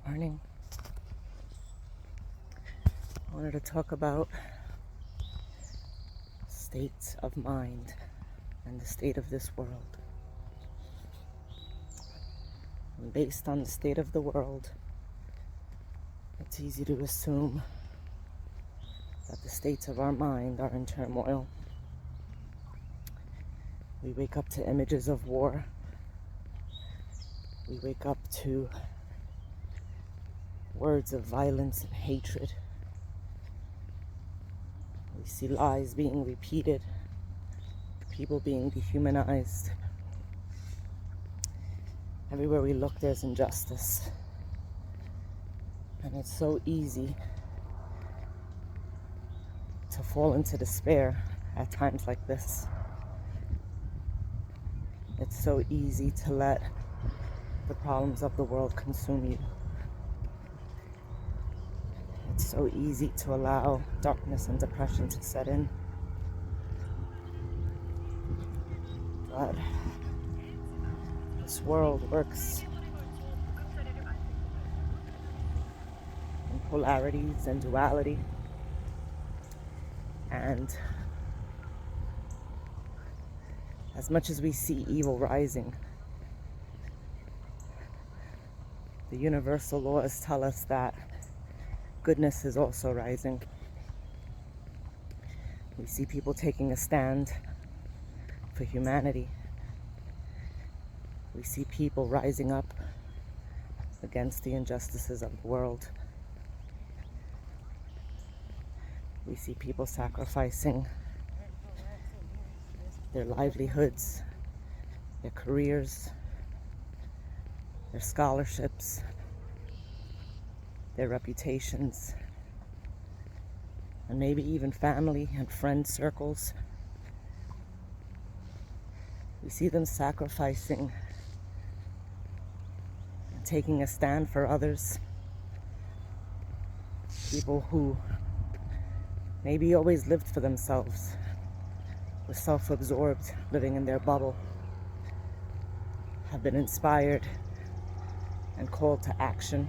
Morning. I wanted to talk about states of mind and the state of this world. And based on the state of the world, it's easy to assume that the states of our mind are in turmoil. We wake up to images of war. We wake up to words of violence and hatred. We see lies being repeated, people being dehumanized. Everywhere we look, there's injustice. And it's so easy to fall into despair at times like this. It's so easy to let the problems of the world consume you. It's so easy to allow darkness and depression to set in. But this world works in polarities and duality. And as much as we see evil rising, the universal laws tell us that goodness is also rising. We see people taking a stand for humanity. We see people rising up against the injustices of the world. We see people sacrificing their livelihoods, their careers, their scholarships, their reputations, and maybe even family and friend circles. We see them sacrificing and taking a stand for others. People who maybe always lived for themselves, were self-absorbed, living in their bubble, have been inspired and called to action.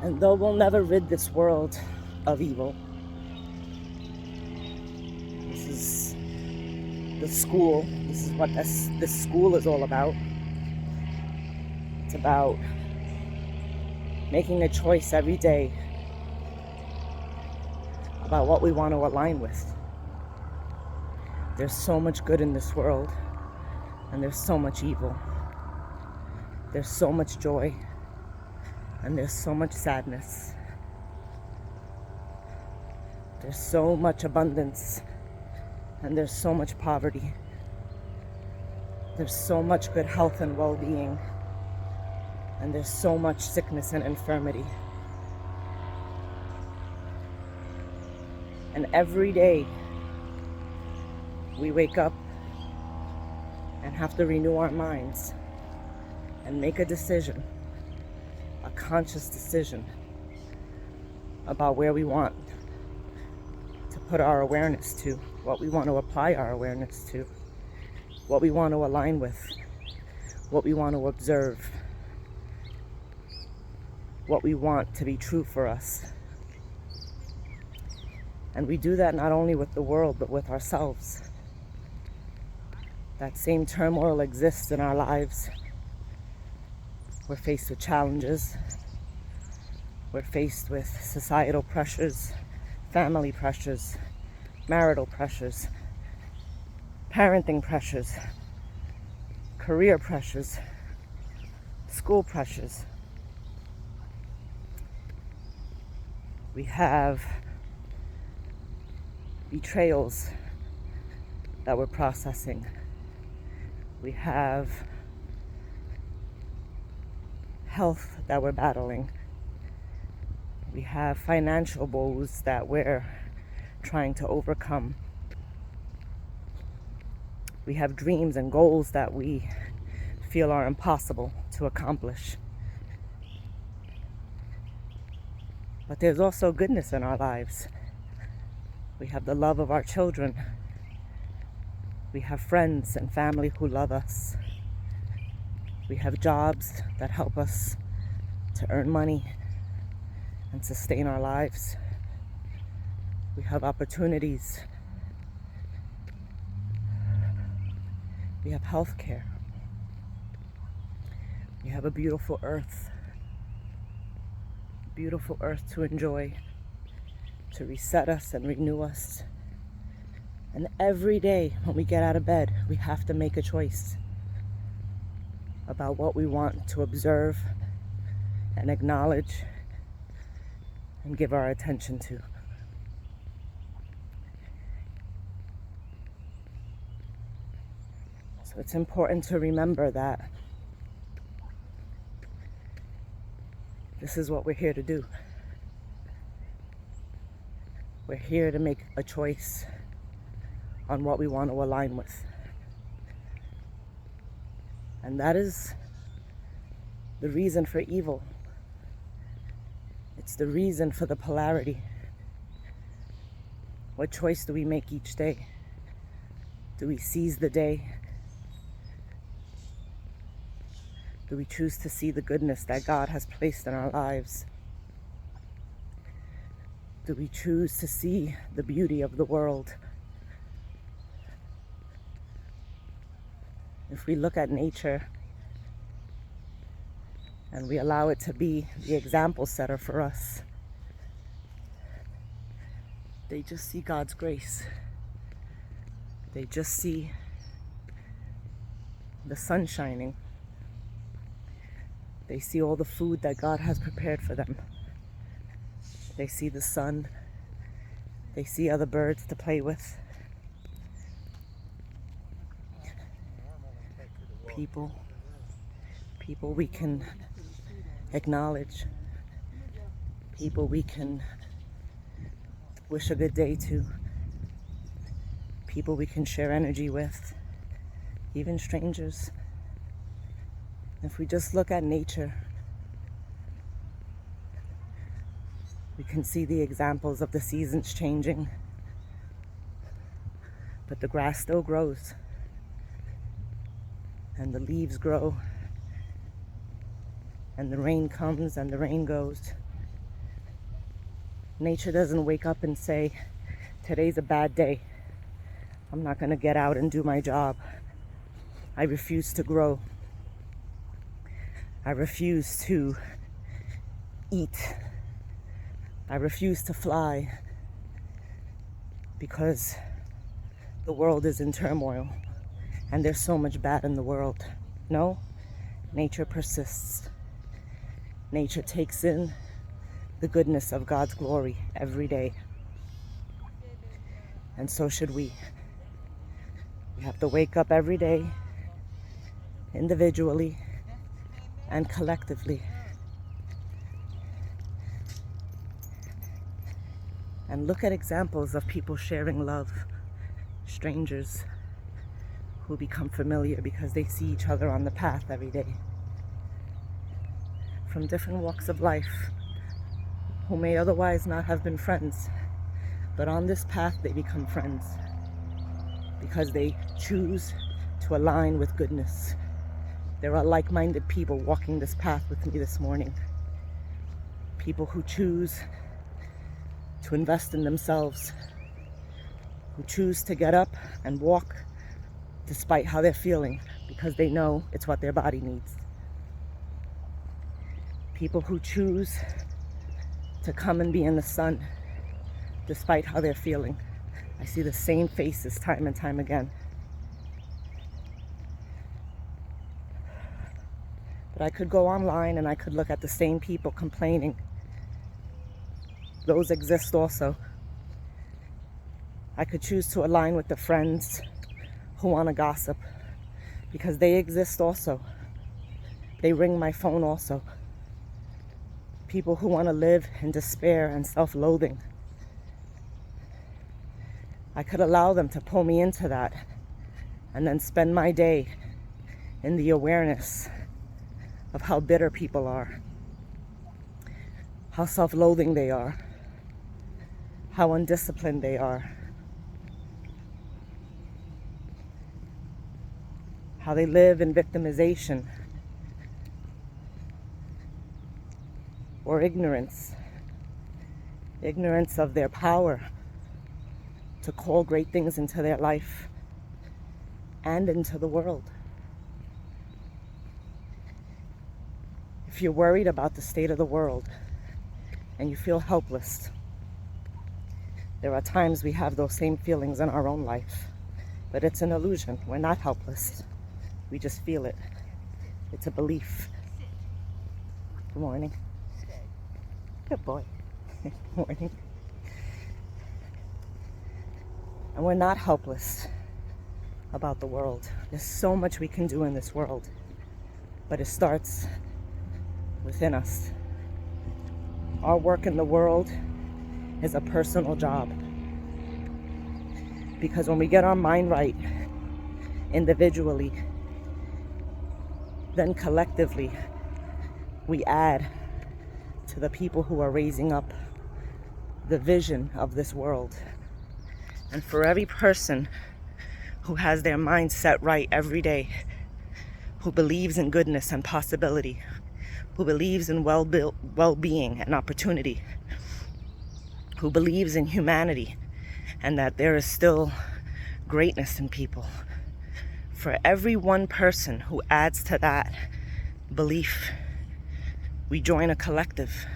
And though we'll never rid this world of evil, this is the school. This is what this school is all about. It's about making a choice every day about what we want to align with. There's so much good in this world, and there's so much evil. There's so much joy, and there's so much sadness. There's so much abundance, and there's so much poverty. There's so much good health and well-being, and there's so much sickness and infirmity. And every day we wake up and have to renew our minds and make a decision, a conscious decision about where we want to put our awareness to, what we want to apply our awareness to, what we want to align with, what we want to observe, what we want to be true for us. And we do that not only with the world, but with ourselves. That same turmoil exists in our lives. We're faced with challenges. We're faced with societal pressures, family pressures, marital pressures, parenting pressures, career pressures, school pressures. We have betrayals that we're processing. We have health that we're battling. We have financial woes that we're trying to overcome. We have dreams and goals that we feel are impossible to accomplish. But there's also goodness in our lives. We have the love of our children. We have friends and family who love us. We have jobs that help us to earn money and sustain our lives. We have opportunities. We have health care. We have a beautiful earth to enjoy, to reset us and renew us. And every day when we get out of bed, we have to make a choice about what we want to observe and acknowledge and give our attention to. So it's important to remember that this is what we're here to do. We're here to make a choice on what we want to align with. And that is the reason for evil. It's the reason for the polarity. What choice do we make each day? Do we seize the day? Do we choose to see the goodness that God has placed in our lives? Do we choose to see the beauty of the world? If we look at nature and we allow it to be the example setter for us, they just see God's grace. They just see the sun shining. They see all the food that God has prepared for them. They see the sun. They see other birds to play with. People we can acknowledge. People we can wish a good day to. People we can share energy with. Even strangers. If we just look at nature, we can see the examples of the seasons changing, but the grass still grows, and the leaves grow, and the rain comes and the rain goes. Nature doesn't wake up and say, today's a bad day. I'm not going to get out and do my job. I refuse to grow. I refuse to eat. I refuse to fly because the world is in turmoil and there's so much bad in the world. No, nature persists. Nature takes in the goodness of God's glory every day. And so should we. We have to wake up every day, individually and collectively, and look at examples of people sharing love, strangers who become familiar because they see each other on the path every day, from different walks of life, who may otherwise not have been friends, but on this path they become friends because they choose to align with goodness. There are like-minded people walking this path with me this morning. People who choose to invest in themselves, who choose to get up and walk despite how they're feeling because they know it's what their body needs. People who choose to come and be in the sun despite how they're feeling. I see the same faces time and time again. But I could go online and I could look at the same people complaining. Those exist also. I could choose to align with the friends who want to gossip because they exist also. They ring my phone also. People who want to live in despair and self-loathing. I could allow them to pull me into that and then spend my day in the awareness of how bitter people are, how self-loathing they are, how undisciplined they are, how they live in victimization or ignorance of their power to call great things into their life and into the world. If you're worried about the state of the world and you feel helpless, there are times we have those same feelings in our own life, but it's an illusion. We're not helpless. We just feel it. It's a belief. Good morning. Good boy. Good morning. And we're not helpless about the world. There's so much we can do in this world, but it starts within us. Our work in the world is a personal job, because when we get our mind right individually, then collectively we add to the people who are raising up the vision of this world. And for every person who has their mind set right every day, who believes in goodness and possibility, who believes in well-being and opportunity, who believes in humanity and that there is still greatness in people, for every one person who adds to that belief, we join a collective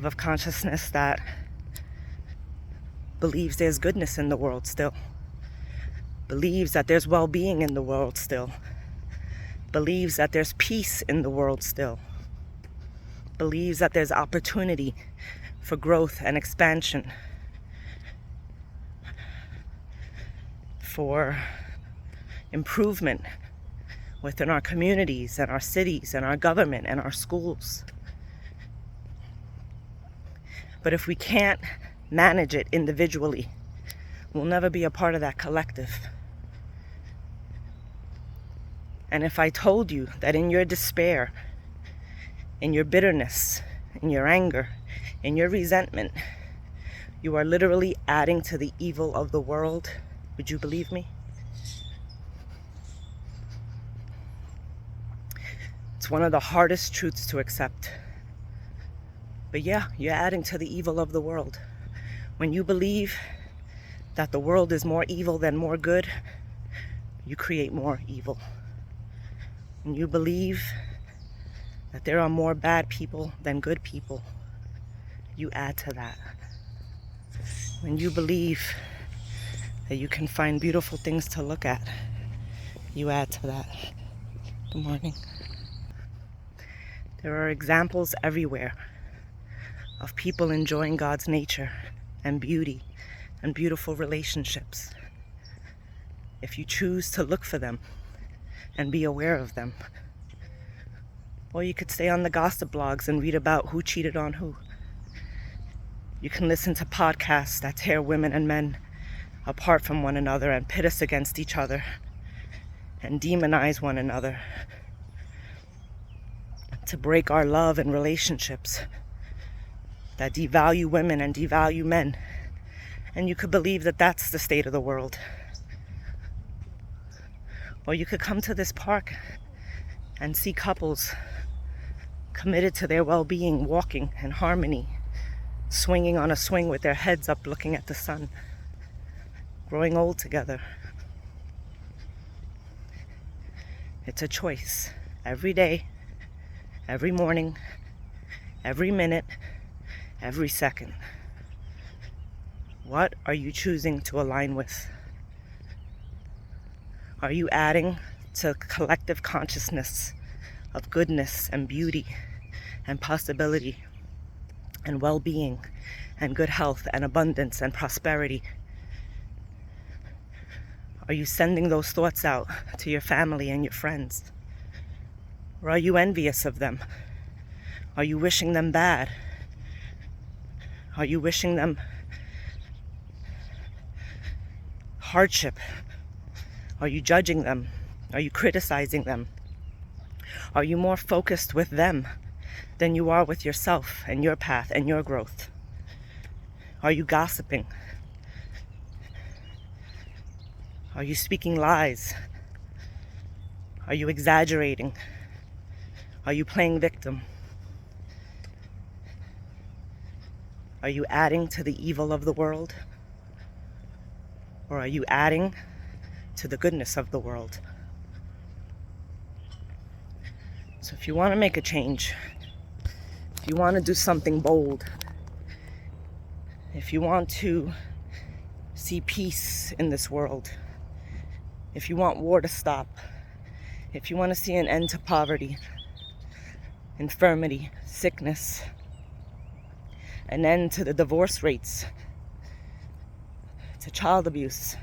of consciousness that believes there's goodness in the world still, believes that there's well-being in the world still, believes that there's peace in the world still, believes that there's opportunity for growth and expansion, for improvement within our communities and our cities and our government and our schools. But if we can't manage it individually, we'll never be a part of that collective. And if I told you that in your despair, in your bitterness, in your anger, in your resentment, you are literally adding to the evil of the world, would you believe me? It's one of the hardest truths to accept. But yeah, you're adding to the evil of the world. When you believe that the world is more evil than more good, you create more evil. When you believe that there are more bad people than good people, you add to that. When you believe that you can find beautiful things to look at, you add to that. Good morning. There are examples everywhere of people enjoying God's nature and beauty and beautiful relationships. If you choose to look for them and be aware of them. Or you could stay on the gossip blogs and read about who cheated on who. You can listen to podcasts that tear women and men apart from one another and pit us against each other and demonize one another to break our love and relationships, that devalue women and devalue men. And you could believe that that's the state of the world. Or you could come to this park and see couples committed to their well-being, walking in harmony, swinging on a swing with their heads up looking at the sun, growing old together. It's a choice every day, every morning, every minute, every second. What are you choosing to align with? Are you adding to collective consciousness of goodness and beauty and possibility and well-being and good health and abundance and prosperity? Are you sending those thoughts out to your family and your friends? Or are you envious of them? Are you wishing them bad? Are you wishing them hardship? Are you judging them? Are you criticizing them? Are you more focused with them than you are with yourself and your path and your growth? Are you gossiping? Are you speaking lies? Are you exaggerating? Are you playing victim? Are you adding to the evil of the world? Or are you adding to the goodness of the world? So if you want to make a change, if you want to do something bold, if you want to see peace in this world, if you want war to stop, if you want to see an end to poverty, infirmity, sickness, an end to the divorce rates, to child abuse,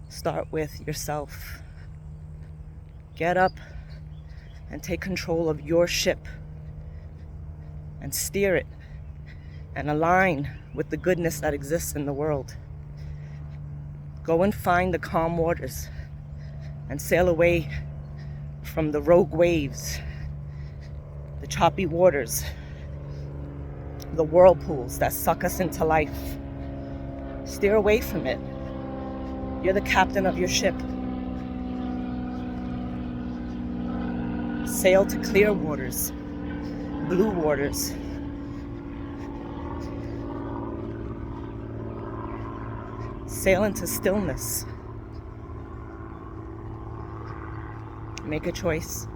start with yourself. Get up and take control of your ship and steer it and align with the goodness that exists in the world. Go and find the calm waters and sail away from the rogue waves, the choppy waters, the whirlpools that suck us into life. Steer away from it. You're the captain of your ship. Sail to clear waters, blue waters. Sail into stillness. Make a choice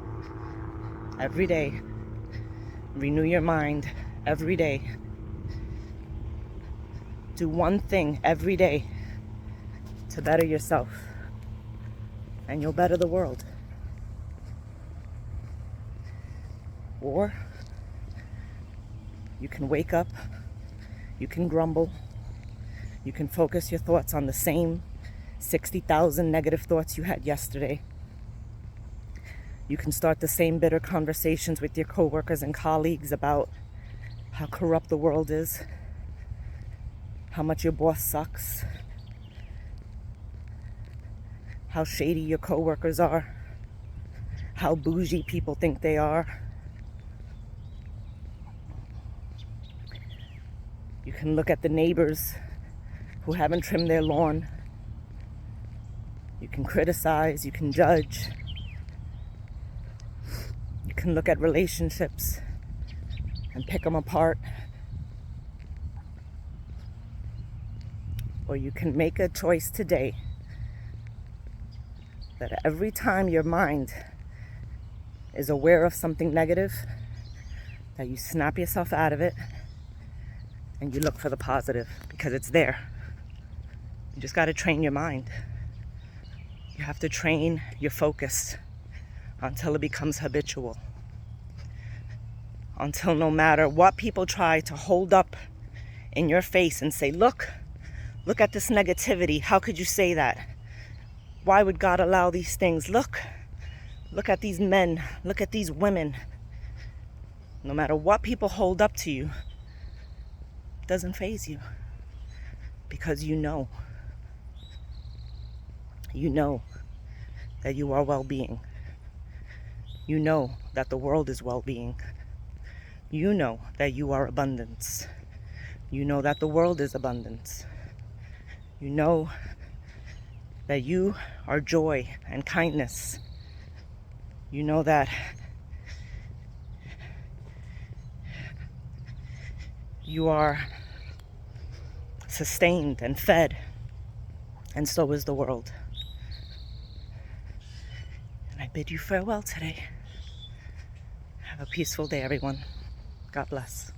every day. Renew your mind every day. Do one thing every day to better yourself, and you'll better the world. Or you can wake up, you can grumble, you can focus your thoughts on the same 60,000 negative thoughts you had yesterday. You can start the same bitter conversations with your coworkers and colleagues about how corrupt the world is, how much your boss sucks, how shady your coworkers are, how bougie people think they are. You can look at the neighbors who haven't trimmed their lawn. You can criticize, you can judge. You can look at relationships and pick them apart. Or you can make a choice today that every time your mind is aware of something negative, that you snap yourself out of it and you look for the positive, because it's there. You just got to train your mind. You have to train your focus until it becomes habitual. Until no matter what people try to hold up in your face and say, look at this negativity. How could you say that? Why would God allow these things? Look at these men. Look at these women. No matter what people hold up to you, it doesn't faze you, because you know that you are well-being. You know that the world is well-being. You know that you are abundance. You know that the world is abundance. You know that you are joy and kindness. You know that you are sustained and fed, and so is the world. And I bid you farewell today. Have a peaceful day, everyone. God bless.